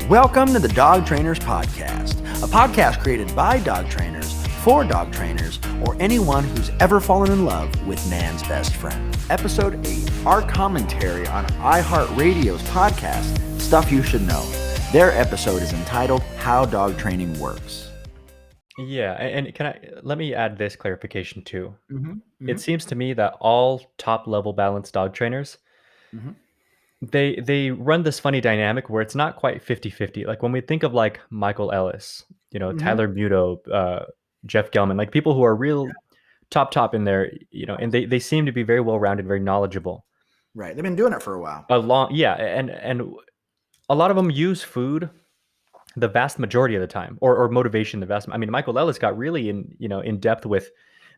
Welcome to the Dog Trainers Podcast, a podcast created by dog trainers, for dog trainers, or anyone who's ever fallen in love with man's best friend. Episode 8, our commentary on iHeartRadio's podcast, Stuff You Should Know. Their episode is entitled How Dog Training Works. Yeah, and let me add this clarification too. Mm-hmm. It seems to me that all top-level balanced dog trainers, they run this funny dynamic where it's not quite 50-50. Like when we think of like Michael Ellis, Tyler Muto, Jeff Gelman, like people who are real top in there, and they seem to be very well-rounded, very knowledgeable. Right. They've been doing it for a while. And a lot of them use food the vast majority of the time, or motivation I mean, Michael Ellis got really in depth with,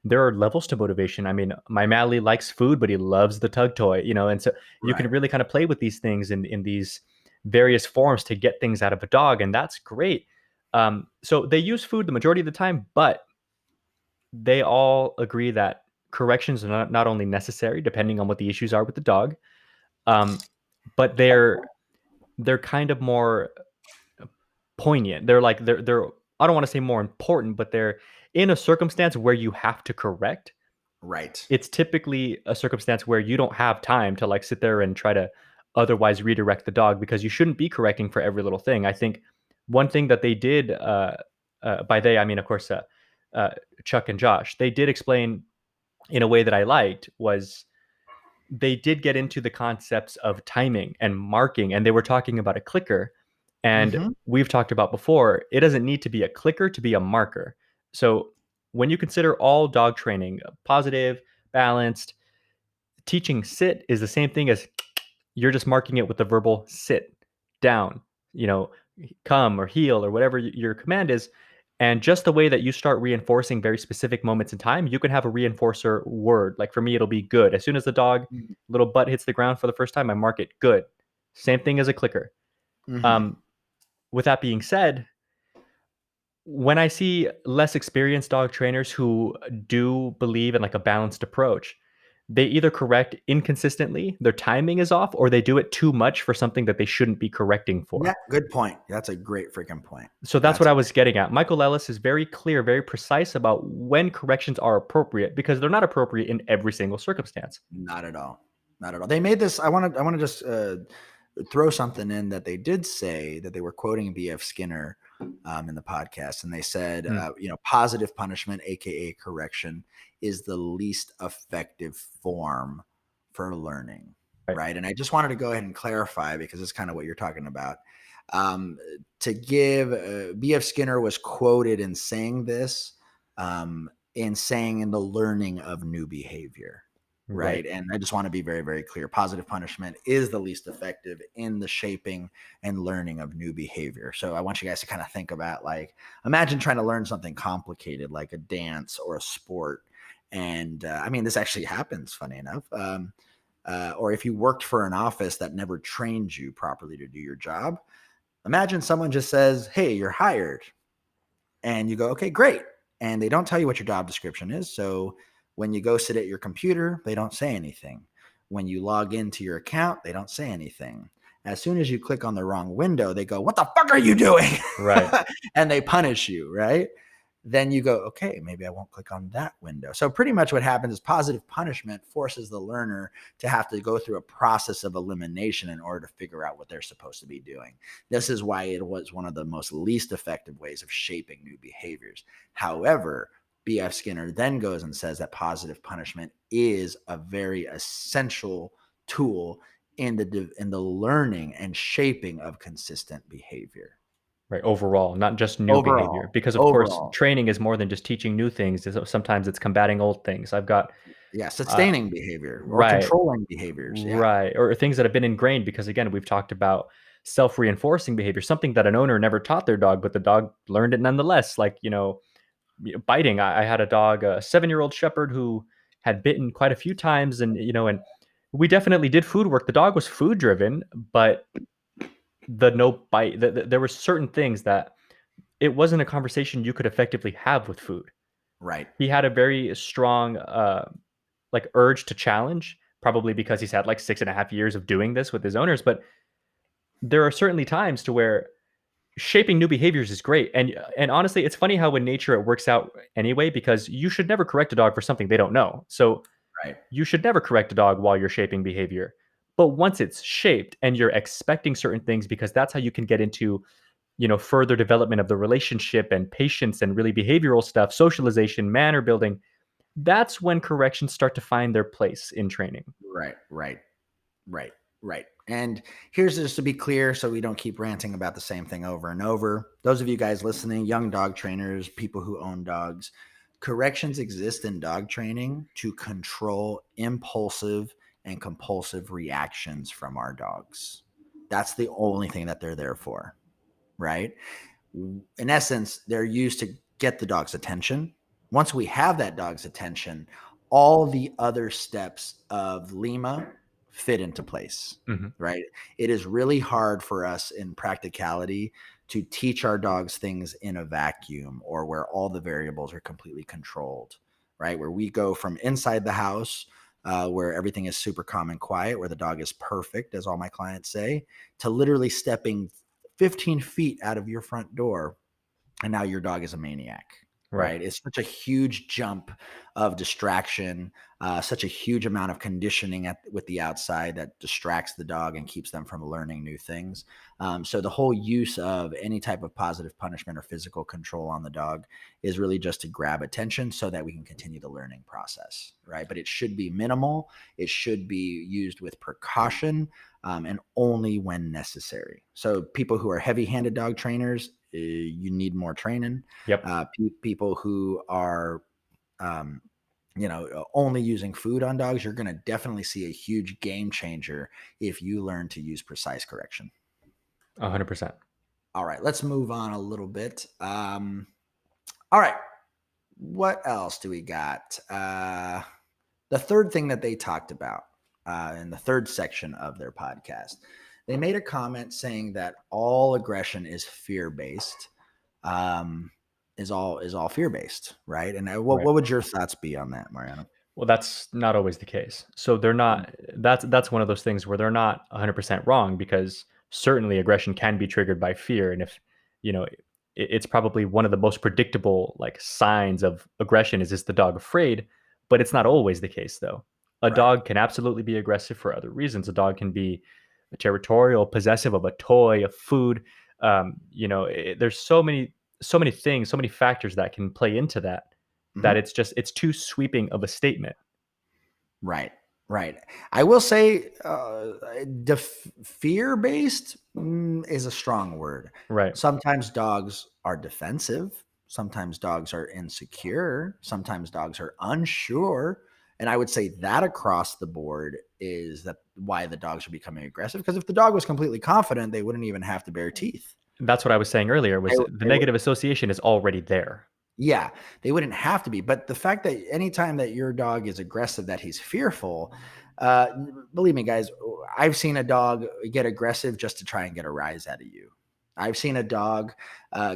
there are levels to motivation. I mean, my Mally likes food, but he loves the tug toy, and so you can really kind of play with these things in these various forms to get things out of a dog, and that's great. So they use food the majority of the time, but they all agree that corrections are not only necessary, depending on what the issues are with the dog, but they're kind of more poignant. They're I don't want to say more important, but they're in a circumstance where you have to correct. Right. It's typically a circumstance where you don't have time to like sit there and try to otherwise redirect the dog, because you shouldn't be correcting for every little thing. I think one thing that they did, by they, I mean, of course, Chuck and Josh, they did explain in a way that I liked, was they did get into the concepts of timing and marking, and they were talking about a clicker. And we've talked about before, it doesn't need to be a clicker to be a marker. So when you consider all dog training positive, balanced, teaching sit is the same thing as you're just marking it with the verbal sit, down, come or heel or whatever your command is. And just the way that you start reinforcing very specific moments in time, you can have a reinforcer word. Like for me, it'll be good. As soon as the dog little butt hits the ground for the first time, I mark it good. Same thing as a clicker. With that being said, when I see less experienced dog trainers who do believe in like a balanced approach, they either correct inconsistently, their timing is off, or they do it too much for something that they shouldn't be correcting for. Yeah, good point. That's a great freaking point. So that's what I was getting at. Michael Ellis is very clear, very precise about when corrections are appropriate, because they're not appropriate in every single circumstance. Not at all. Not at all. They made this, I want to just throw something in that they did say, that they were quoting B.F. Skinner in the podcast. And they said, positive punishment, AKA correction, is the least effective form for learning. Right. And I just wanted to go ahead and clarify, because it's kind of what you're talking about. To give, B.F. Skinner was quoted in saying this, in the learning of new behavior. Right. And I just want to be very, very clear. Positive punishment is the least effective in the shaping and learning of new behavior. So I want you guys to kind of think about, like, imagine trying to learn something complicated like a dance or a sport. And I mean, this actually happens, funny enough. Or if you worked for an office that never trained you properly to do your job, imagine someone just says, "Hey, you're hired." And you go, "Okay, great." And they don't tell you what your job description is. So when you go sit at your computer, they don't say anything. When you log into your account, they don't say anything. As soon as you click on the wrong window, they go, "What the fuck are you doing?" Right. And they punish you, right? Then you go, "Okay, maybe I won't click on that window." So pretty much what happens is positive punishment forces the learner to have to go through a process of elimination in order to figure out what they're supposed to be doing. This is why it was one of the most least effective ways of shaping new behaviors. However, B.F. Skinner then goes and says that positive punishment is a very essential tool in the learning and shaping of consistent behavior. Right. Overall, not just new behavior, because of course training is more than just teaching new things. Sometimes it's combating old things. I've got sustaining behavior or controlling behaviors. Right. Or things that have been ingrained, because again, we've talked about self-reinforcing behavior, something that an owner never taught their dog, but the dog learned it nonetheless. Like, biting. I had a dog, a 7-year-old shepherd, who had bitten quite a few times, and and we definitely did food work. The dog was food driven, but the no bite, there were certain things that it wasn't a conversation you could effectively have with food. Right. He had a very strong like urge to challenge, probably because he's had like 6.5 years of doing this with his owners. But there are certainly times to where shaping new behaviors is great. And honestly, it's funny how in nature it works out anyway, because you should never correct a dog for something they don't know. So Right. you should never correct a dog while you're shaping behavior. But once it's shaped and you're expecting certain things, because that's how you can get into, further development of the relationship and patience and really behavioral stuff, socialization, manner building, that's when corrections start to find their place in training. Right. Right. Right. Right. And here's just to be clear, so we don't keep ranting about the same thing over and over. Those of you guys listening, young dog trainers, people who own dogs, corrections exist in dog training to control impulsive and compulsive reactions from our dogs. That's the only thing that they're there for, right? In essence, they're used to get the dog's attention. Once we have that dog's attention, all the other steps of Lima fit into place, Mhm. right? It is really hard for us in practicality to teach our dogs things in a vacuum or where all the variables are completely controlled, right? Where we go from inside the house, where everything is super calm and quiet, where the dog is perfect, as all my clients say, to literally stepping 15 feet out of your front door and now your dog is a maniac, Right. right? It's such a huge jump of distraction, such a huge amount of conditioning with the outside that distracts the dog and keeps them from learning new things. So the whole use of any type of positive punishment or physical control on the dog is really just to grab attention so that we can continue the learning process, right? But it should be minimal. It should be used with precaution, and only when necessary. So people who are heavy-handed dog trainers, you need more training. Yep. People who are, only using food on dogs, you're going to definitely see a huge game changer if you learn to use precise correction. 100%. All right, let's move on a little bit. All right, what else do we got? The third thing that they talked about in the third section of their podcast, they made a comment saying that all aggression is fear based, is all fear based, right? And Right. what would your thoughts be on that, Mariano? Well, that's not always the case. So they're Mm. not that's one of those things where they're not 100% wrong, because certainly aggression can be triggered by fear. And if, it's probably one of the most predictable like signs of aggression is the dog afraid, but it's not always the case though. A Right. dog can absolutely be aggressive for other reasons. A dog can be territorial, possessive of a toy, of food. There's so many things, so many factors that can play into that, that Mhm. it's too sweeping of a statement. Right. Right. I will say, fear based is a strong word. Right. Sometimes dogs are defensive. Sometimes dogs are insecure. Sometimes dogs are unsure. And I would say that across the board is that why the dogs are becoming aggressive. Because if the dog was completely confident, they wouldn't even have to bare teeth. That's what I was saying earlier, was the They would, negative association is already there. yeah, they wouldn't have to be. But the fact that anytime that your dog is aggressive, that he's fearful, uh, believe me, guys, I've seen a dog get aggressive just to try and get a rise out of you. I've seen a dog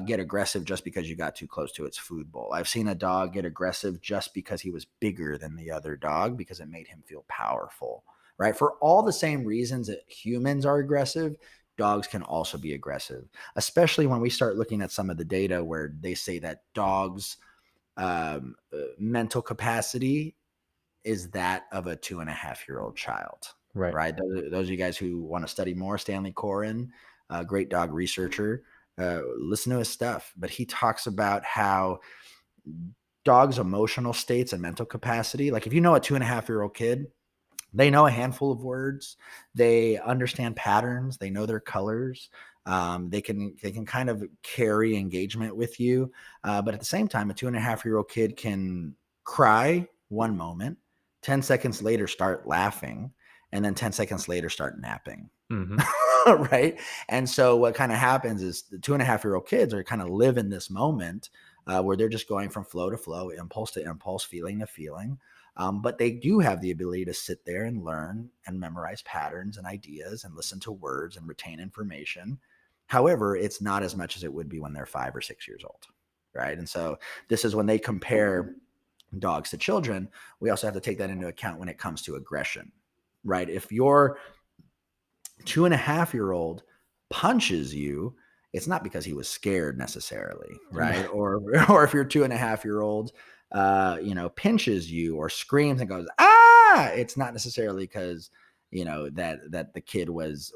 get aggressive just because you got too close to its food bowl. I've seen a dog get aggressive just because he was bigger than the other dog because it made him feel powerful, right? For all the same reasons that humans are aggressive, dogs can also be aggressive, especially when we start looking at some of the data where they say that dogs' mental capacity is that of a 2.5-year-old child, Right. right? Those of you guys who want to study more, Stanley Coren, a great dog researcher, listen to his stuff. But he talks about how dogs' emotional states and mental capacity, like if you know a 2.5-year-old kid, they know a handful of words. They understand patterns. They know their colors. They can kind of carry engagement with you. But at the same time, a 2.5-year-old kid can cry one moment, 10 seconds later start laughing, and then 10 seconds later start napping. Mhm. Right. And so what kind of happens is the 2.5-year-old kids are kind of live in this moment, where they're just going from flow to flow, impulse to impulse, feeling to feeling. But they do have the ability to sit there and learn and memorize patterns and ideas and listen to words and retain information. However, it's not as much as it would be when they're 5 or 6 years old. Right. And so this is when they compare dogs to children. We also have to take that into account when it comes to aggression. Right. If your 2.5-year-old punches you it's not because he was scared necessarily, right? Or or if your 2.5-year-old, pinches you or screams and goes it's not necessarily because that the kid was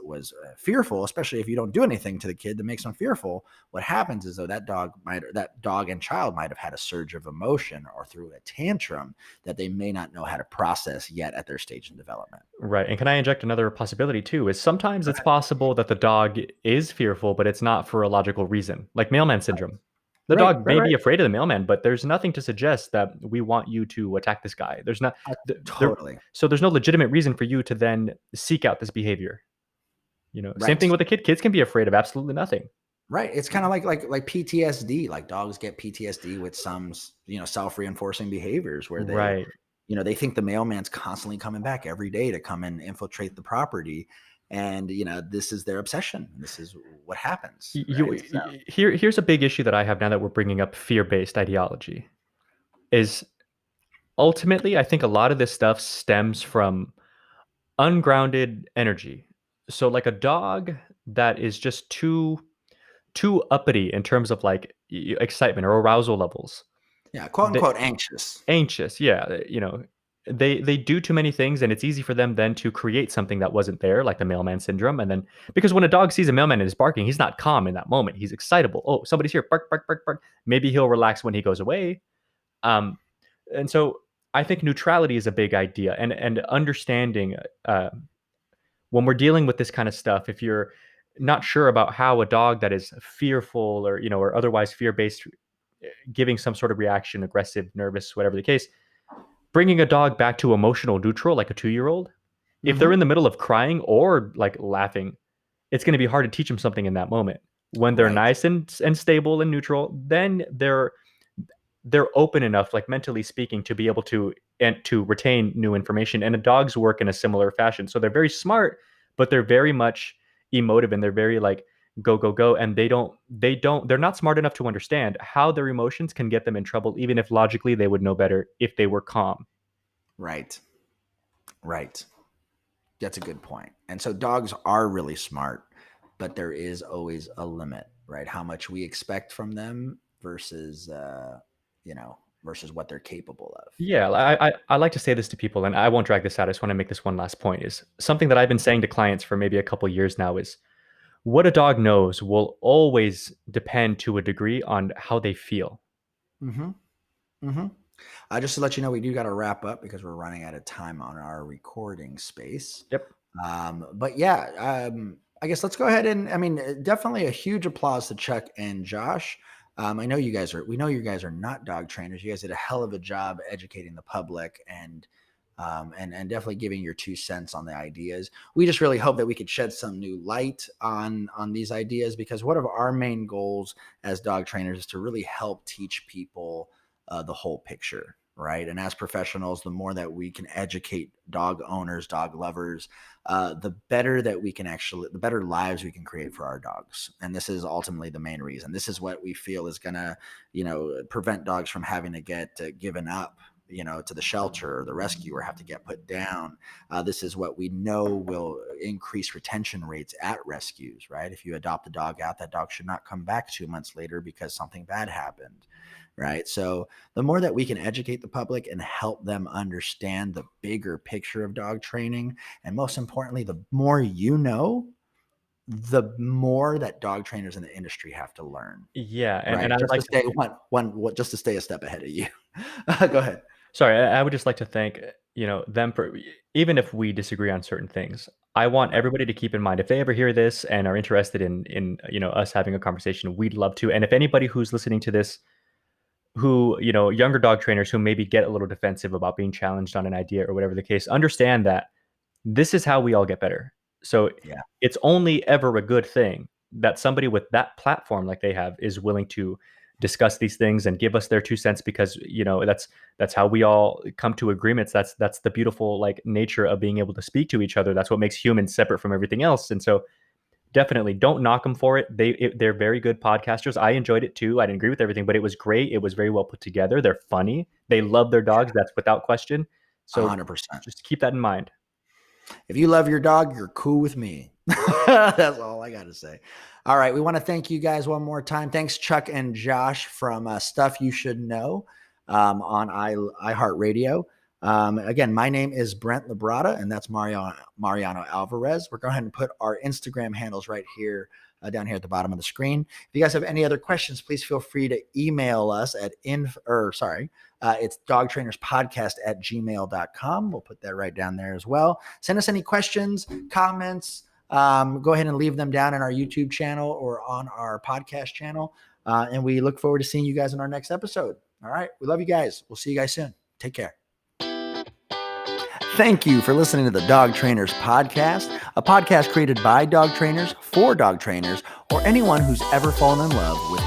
fearful, especially if you don't do anything to the kid that makes them fearful. What happens is, though, that dog and child might have had a surge of emotion or threw a tantrum that they may not know how to process yet at their stage in development. Right. And can I inject another possibility too? Is sometimes it's possible that the dog is fearful, but it's not for a logical reason, like mailman syndrome. The Right, dog right, may right. be afraid of the mailman, but there's nothing to suggest that we want you to attack this guy. There's not there, Totally. so there's no legitimate reason for you to then seek out this behavior. Same thing Right. with a kid. Kids can be afraid of absolutely nothing. Right. It's kind of like PTSD. Like dogs get PTSD with some, self-reinforcing behaviors where Right. they think the mailman's constantly coming back every day to come and infiltrate the property. And, this is their obsession. This is what happens. Right. So, Here's a big issue that I have now that we're bringing up fear-based ideology. Is ultimately, I think a lot of this stuff stems from ungrounded energy. So like a dog that is just too uppity in terms of like excitement or arousal levels. yeah, quote They unquote anxious. anxious, yeah, they do too many things and it's easy for them then to create something that wasn't there, like the mailman syndrome. And then because when a dog sees a mailman and is barking, he's not calm in that moment. He's excitable. Oh, somebody's here. Bark, bark, bark, bark. Maybe he'll relax when he goes away. Um, and so I think neutrality is a big idea, and understanding when we're dealing with this kind of stuff, if you're not sure about how a dog that is fearful or otherwise fear-based giving some sort of reaction, aggressive, nervous, whatever the case, bringing a dog back to emotional neutral like a 2-year-old, if they're Mm-hmm. in the middle of crying or like laughing, it's going to be hard to teach them something in that moment. When they're Right. nice and stable and neutral, then they're open enough, like mentally speaking, to be able to retain new information. And the dogs work in a similar fashion. So they're very smart, but they're very much emotive and they're very like go, go, go. And they're not smart enough to understand how their emotions can get them in trouble, even if logically they would know better if they were calm. Right. Right. That's a good point. And so dogs are really smart, but there is always a limit, right? How much we expect from them versus, versus what they're capable of. Yeah, I like to say this to people, and I won't drag this out. I just want to make this one last point. Is something that I've been saying to clients for maybe a couple years now is what a dog knows will always depend to a degree on how they feel. Mm-hmm. Mm-hmm. Just to let you know, we do got to wrap up because we're running out of time on our recording space. Yep. But yeah, I guess let's go ahead and, definitely a huge applause to Chuck and Josh. We know you guys are not dog trainers. You guys did a hell of a job educating the public and definitely giving your 2 cents on the ideas. We just really hope that we could shed some new light on these ideas, because one of our main goals as dog trainers is to really help teach people the whole picture, right? And as professionals, the more that we can educate dog owners, dog lovers, the better lives we can create for our dogs. And this is ultimately the main reason. This is what we feel is going to, prevent dogs from having to get given up, to the shelter or the rescue, or have to get put down. This is what we know will increase retention rates at rescues, right? If you adopt a dog out, that dog should not come back 2 months later because something bad happened. Right. So the more that we can educate the public and help them understand the bigger picture of dog training, and most importantly, the more the more that dog trainers in the industry have to learn. Yeah, and Right. I would Just to like to stay just to stay a step ahead of you. Go ahead. sorry, I would just like to thank, them for even if we disagree on certain things, I want Right. everybody to keep in mind if they ever hear this and are interested in us having a conversation, we'd love to. And if anybody who's listening to this who, younger dog trainers who maybe get a little defensive about being challenged on an idea or whatever the case, understand that this is how we all get better. So Yeah. it's only ever a good thing that somebody with that platform like they have is willing to discuss these things and give us their 2 cents, because that's how we all come to agreements. That's the beautiful like nature of being able to speak to each other. That's what makes humans separate from everything else. And so definitely don't knock them for it. They're very good podcasters. I enjoyed it too. I didn't agree with everything, but it was great. It was very well put together. They're funny. They love their dogs. That's without question. So 100%. just keep that in mind. If you love your dog, you're cool with me. That's all I got to say. All right. We want to thank you guys one more time. Thanks, Chuck and Josh from Stuff You Should Know on iHeartRadio. Again, my name is Brent LaBrada, and that's Mariano Alvarez. We're going to go ahead and put our Instagram handles right here down here at the bottom of the screen. If you guys have any other questions, please feel free to email us at it's dogtrainerspodcast@gmail.com. We'll put that right down there as well. Send us any questions, comments. Go ahead and leave them down in our YouTube channel or on our podcast channel. And we look forward to seeing you guys in our next episode. All right. We love you guys. We'll see you guys soon. Take care. Thank you for listening to the Dog Trainers Podcast, a podcast created by dog trainers for dog trainers or anyone who's ever fallen in love with